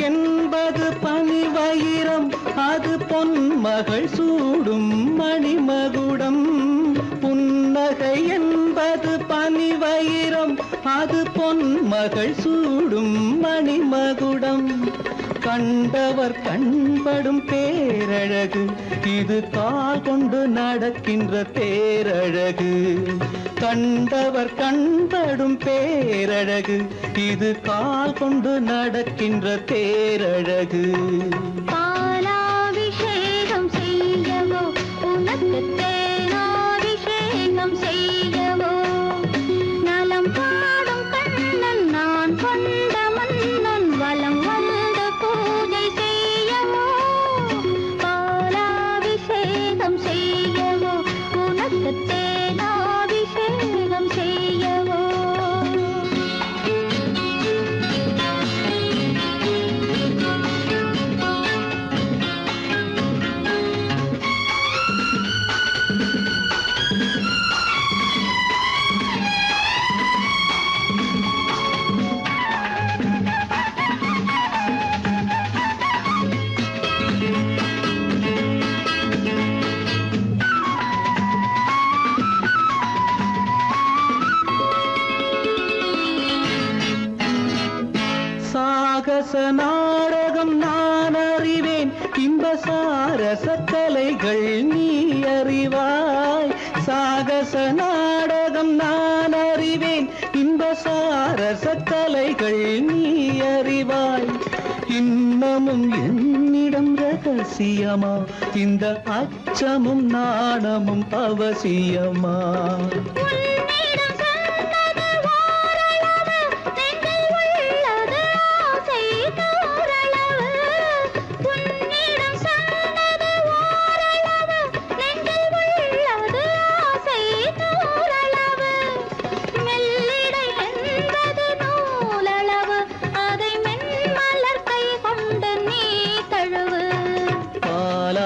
என்பது பனிவயிரம் அது பொன்மகள் சூடும் மணிமகுடம் புன்னகை என்பது பனிவயிரம் அது பொன்மகள் சூடும் மணிமகுடம் கண்டவர் கண்படும் பேரழகு இது கால் கொண்டு நடக்கின்ற தேரழகு கண்டவர் கண்படும் பேரழகு இது கால் கொண்டு நடக்கின்ற தேரழகு பாலாபிஷேகம் செய்யவோ உனக்கு தேனாபிஷேகம் செய்யவோ நலம் பாடும் கண்ணன் நான் கொண்ட மன்னன் வலம் வந்து பூஜை செய்யவோ பாலாபிஷேகம் செய்யவோ உனக்கு தேனாபிஷேகம் செய்யவோ சாகச நாடகம் நான் அறிவேன் இன்ப சாரச கலைகள் நீ அறிவாய் சாகச நாடகம் நான் அறிவேன் இன்ப சாரச கலைகள் நீ அறிவாய் இன்னமும் என்னிடம் ரகசியமா இந்த அச்சமும் நாணமும் அவசியமா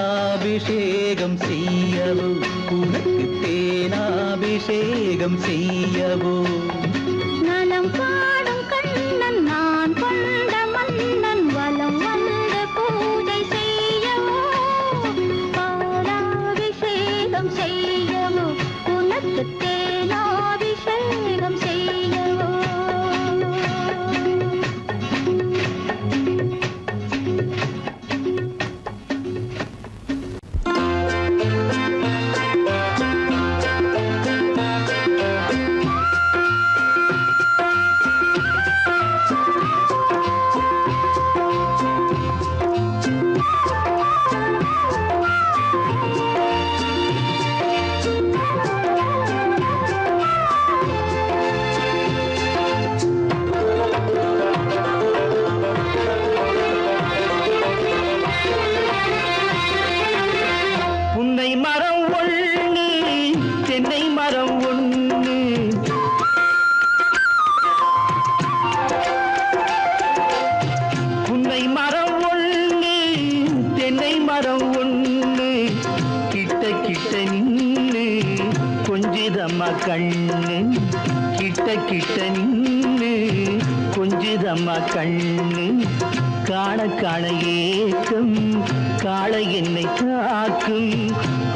பாலாபிஷேகம் செய்யவோ உனக்கு தேனாபிஷேகம் செய்யவோ நலம் பாடும் கண்ணன் நான் கொண்ட மன்னன் வலம் வந்து பூஜை செய்யவோ பாலாபிஷேகம் செய்யவோ உனக்கு தேனாபிஷேகம் செய்யவோ கொஞ்சுதம்மா கண்ணு கிட்ட கிட்ட நின்னு கொஞ்சுதம்மா கண்ணு காண காண ஏக்கம் காளை என்னை தாக்கும்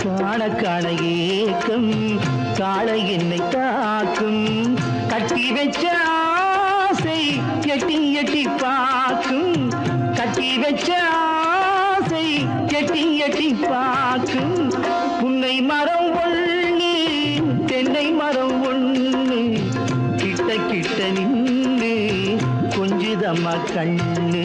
காண காண ஏக்கம் காளை என்னை தாக்கும் கட்டி வச்ச ஆசை எட்டி எட்டி பார்க்கும் கட்டி வச்ச ஆசை எட்டி எட்டி பார்க்கும் புன்னை மரம் ஒண்ணு தென்னை மரம் ஒண்ணு கிட்ட கிட்ட நின்று கொஞ்சுதம்மா கண்ணு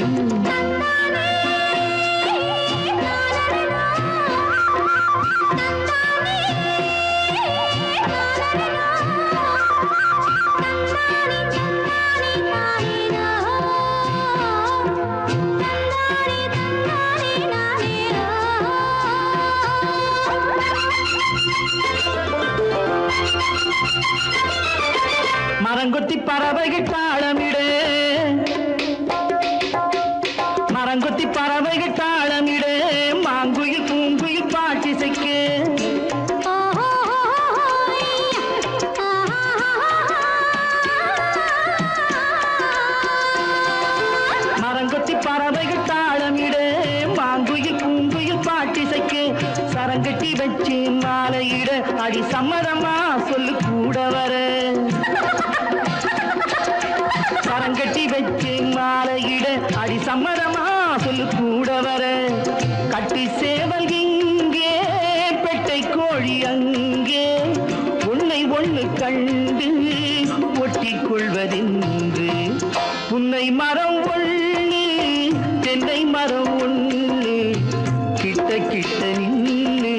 மரங்கொத்தி பறவைகள் தாளமிடு மரங்கொத்தி பறவைகள் தாளமிடு மாங்குயில் பூங்குயில் பாட்டிசைக்கு மரங்கொத்தி பறவைகள் தாளமிடு மாங்குயில் பூங்குயில் பாட்டிசைக்கு சரங்கட்டி வச்சு மாலையிட அடி சம்மதமா சொல்லு கூட வர சரங்கட்டி வச்சு மாலையிட அடி சம்மதமா சொல்லு கூட வர கட்டி சேவல் இங்கே பெட்டை கோழி அங்கே உன்னை ஒண்ணு கண்டு ஒட்டிக் கொள்வதென்று புன்னை மரம் ஒண்ணு தென்னை மரம் ஒண்ணு கிட்ட கிட்ட நின்று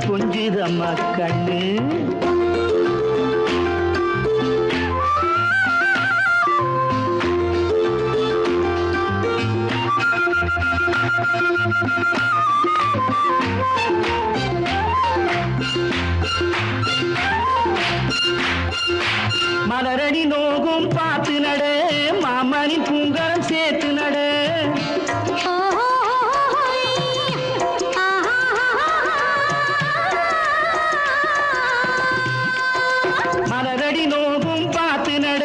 கொஞ்சுதம்மா கண்ணு மலரடி நோகும் பார்த்து நட மாமனின் பூங்கரம் சேர்த்து நட மலரடி நோகும் பார்த்து நட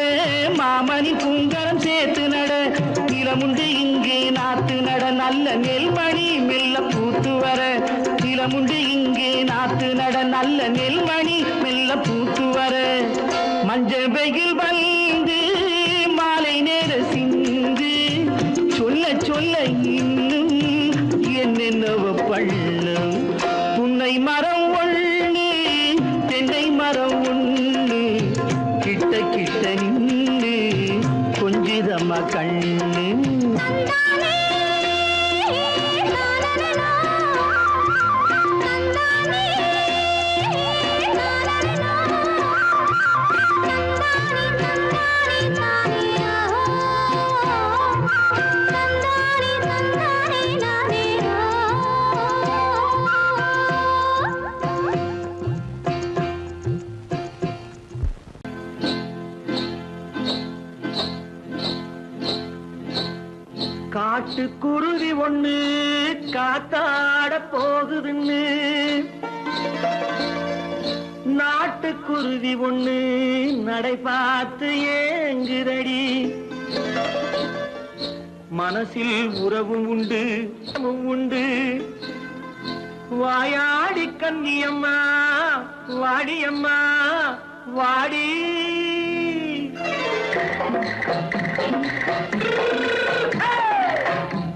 மாமனின் பூங்கரம் சேர்த்து நட நிலமுண்டு இங்கே நாத்து நட நல்ல நெல்மணி மெல்ல பூத்து வர நிலமுண்டு இங்கே நாத்து நட நல்ல நெல்மணி மெல்ல பூத்து வர மஞ்சள் வெயில் வந்து மாலை நேர சிந்து சொல்ல சொல்ல இன்னும் என்னென்னவ பண்ணும் புன்னை மரம் ஒண்ணு தென்னை மரம் ஒண்ணு கிட்ட கிட்ட நின்று கொஞ்சுதம்மா கண்ணு காட்டுக்குருவி ஒண்ணு காத்தாட போகுதுன்னு நாட்டுக்குருவி ஒண்ணு நடை பார்த்து ஏங்குதடி மனசில் உறவும் உண்டு உண்டு வாயாடி கன்னியம்மா வாடியம்மா வாடி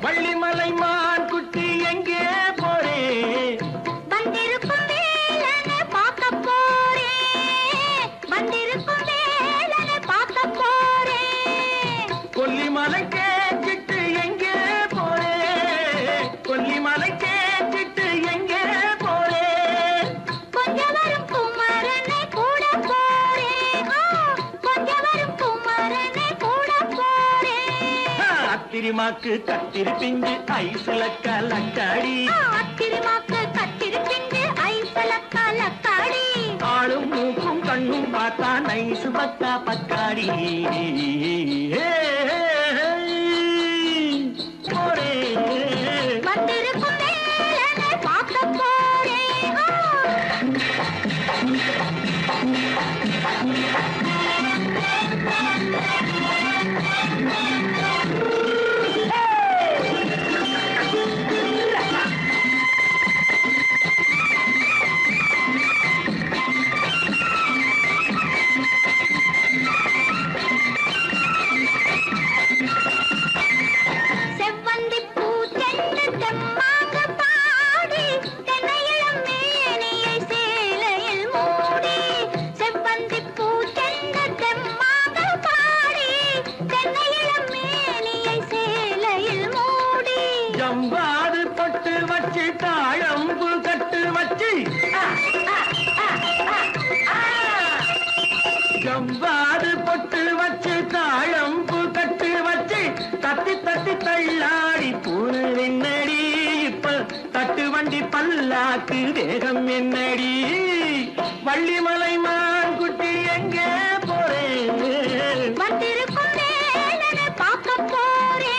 வள்ளிமலை மான் குட்டி எங்கே போறே வந்திருக்கும் வேலனை பார்க்க போறேன் வந்திருக்கும் வேலனை பார்க்க போறேன் கொல்லிமலை கேட்டுட்டு எங்கே போறே கொல்லிமலை கேட்டுட்டு எங்கே போறே கொஞ்சம் வரும் குமரனை கூட போறேன் கொஞ்சம் வரும் குமரனை கூட போறேன் அத்திரிமாக்கு கத்திரி பிஞ்சு ஐசுல கலக்காடி அத்திரிமாக்கு கத்திரி பிஞ்சு ஐசுல கலக்காடி ஆளும் மூக்கும் கண்ணும் பார்த்தா நைசு பக்கா பக்காடி போரே வந்திருக்கும் வேலனை பார்க்க போறேன் பாண்டி பல்லாக்கு வேகம் என்னடி வள்ளிமலை மான் குட்டி எங்கே போறேன் வந்திருக்கும் வேலனை பார்க்க போறேன்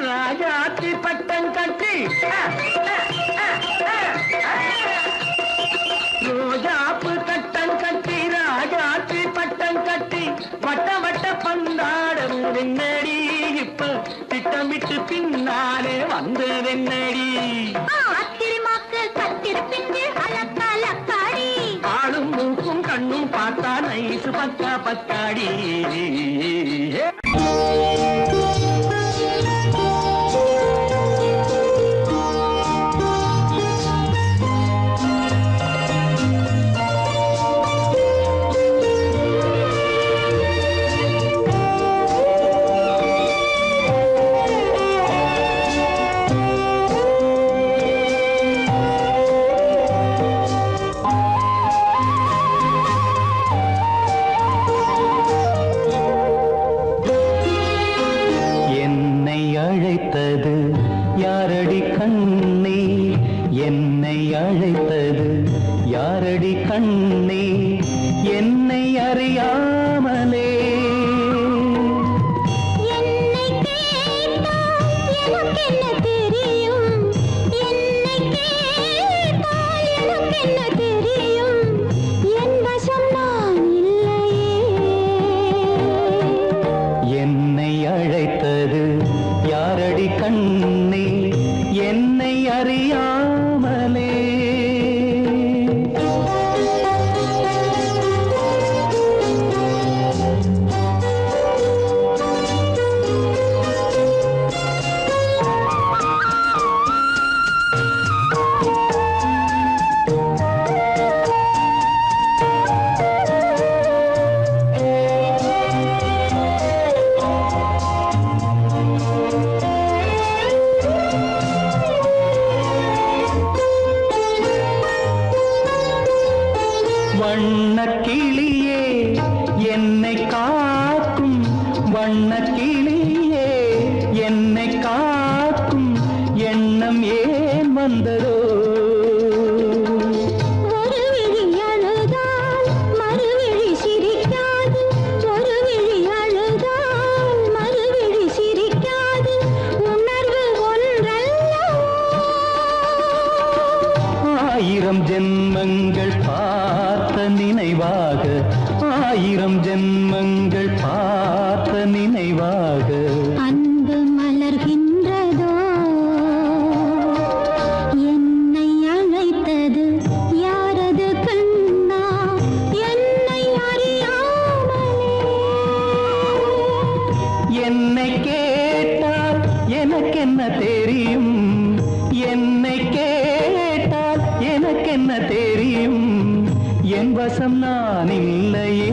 ராஜாத்தி பட்டம் கட்டி ரோஜாப்பு கட்டம் கட்டி ராஜாத்தி பட்டம் கட்டி வட்ட வட்ட பந்தாடம் வெண்ணடி இப்ப திட்டமிட்டு பின்னாலே வந்ததென்னடி ஆளும் மூக்கும் கண்ணும் பார்த்தா நைசு பக்கா பக்காடி அழைத்தது யாரடி கண்ணே என்னை அழைத்தது யாரடி கண்ணே என்னை அறியாமலே என்னை கேட்டால் எனக்கென்ன தெரியும் என்னை கேட்டால் எனக்கென்ன தெரியும் என் வசம் நான் இல்லையே என்னை அழைத்தது யாரடி கண்ணே என்னை அறியாமலே வண்ணக்கிளியே என்னை காக்கும் வண்ணக்கிளியே என்னை காக்கும் எண்ணம் ஏன் வந்ததோ ஒரு விழி அழுதால் மறுவிழி சிரிக்காது ஒரு விழி அழுதால் மறுவிழி சிரிக்காது உணர்வு ஒன்றல்லவோ ஆயிரம் ஜென்மங்கள் பார்த்த நினைவாக ஆயிரம் ஜென்மங்கள் பார்த்த நினைவாக அன்பு மலர்கின்றதோ என்னை அழைத்தது யாரது கண்ணா என்னை அறியாமலே என்னை கேட்டால் எனக்கென்ன தெரியும் என்னை கேட்டால் எனக்கென்ன தெரியும் என் வசம் நான் இல்லையே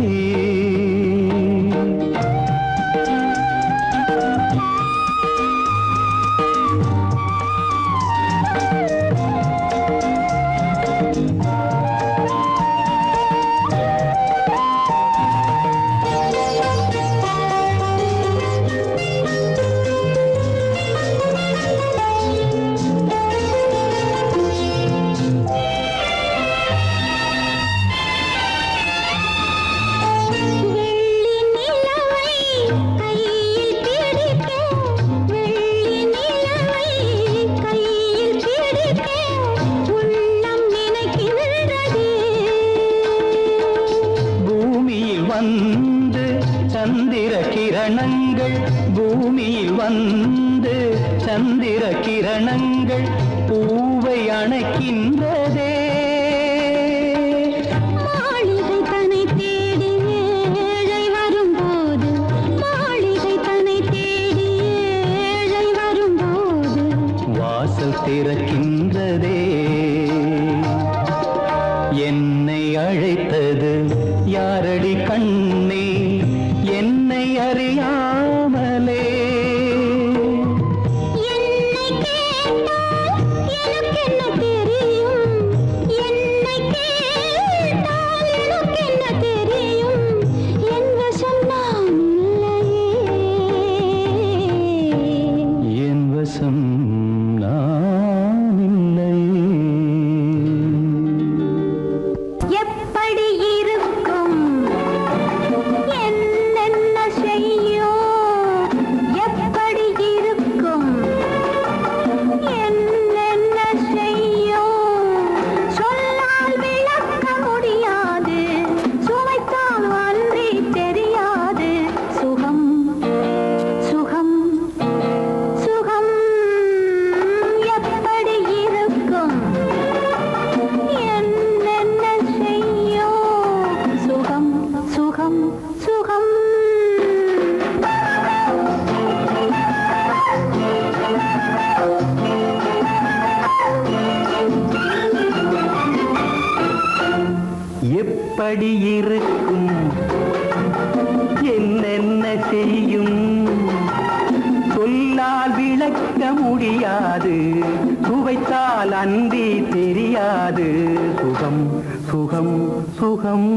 வந்து சந்திர கிரணங்கள் பூமியில் வந்து சந்திர கிரணங்கள் பூவை அணைக்கின்றதே மாளிகை தன்னை தேடி ஏழை வரும்போது மாளிகை தன்னை தேடி ஏழை வரும்போது வாசல் திறக்கின்றதே என்னை எப்படி இருக்கும் என்னென்ன செய்யும் சொல்லால் விளக்க முடியாது சுவைத்தால் அன்றி தெரியாது சுகம் சுகம் சுகம்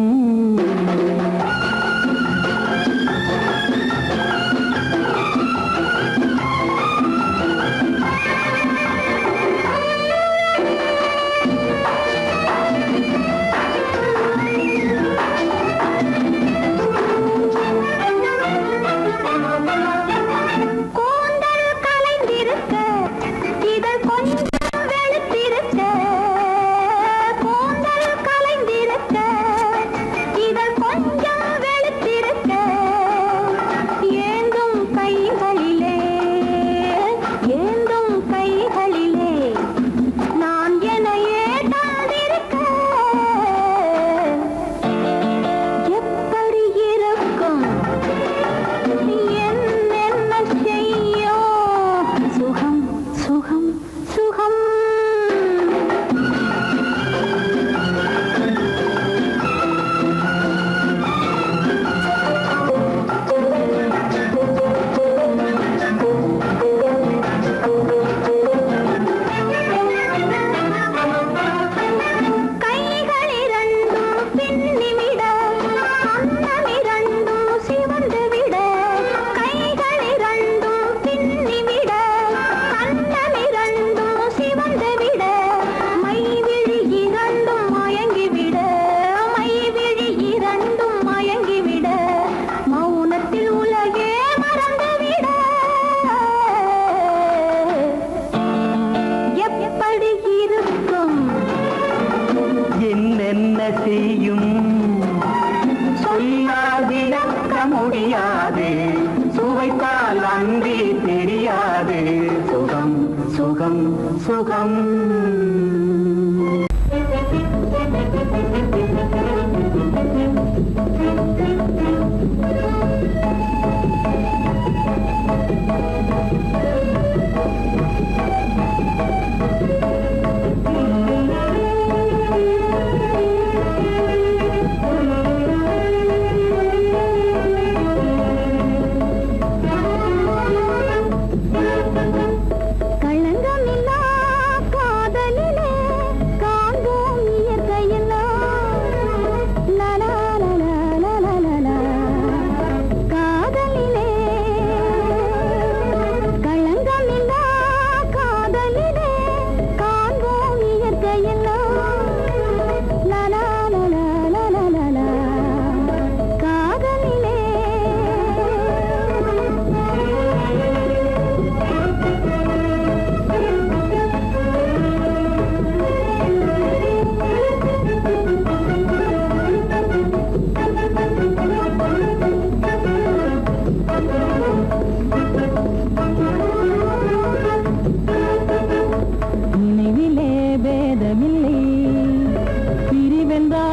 முடியாது சுவைத்தால் அன்றி தெரியாது சுகம் சுகம் சுகம் நினைவிலே பேதமில்லை பிரிவென்றால்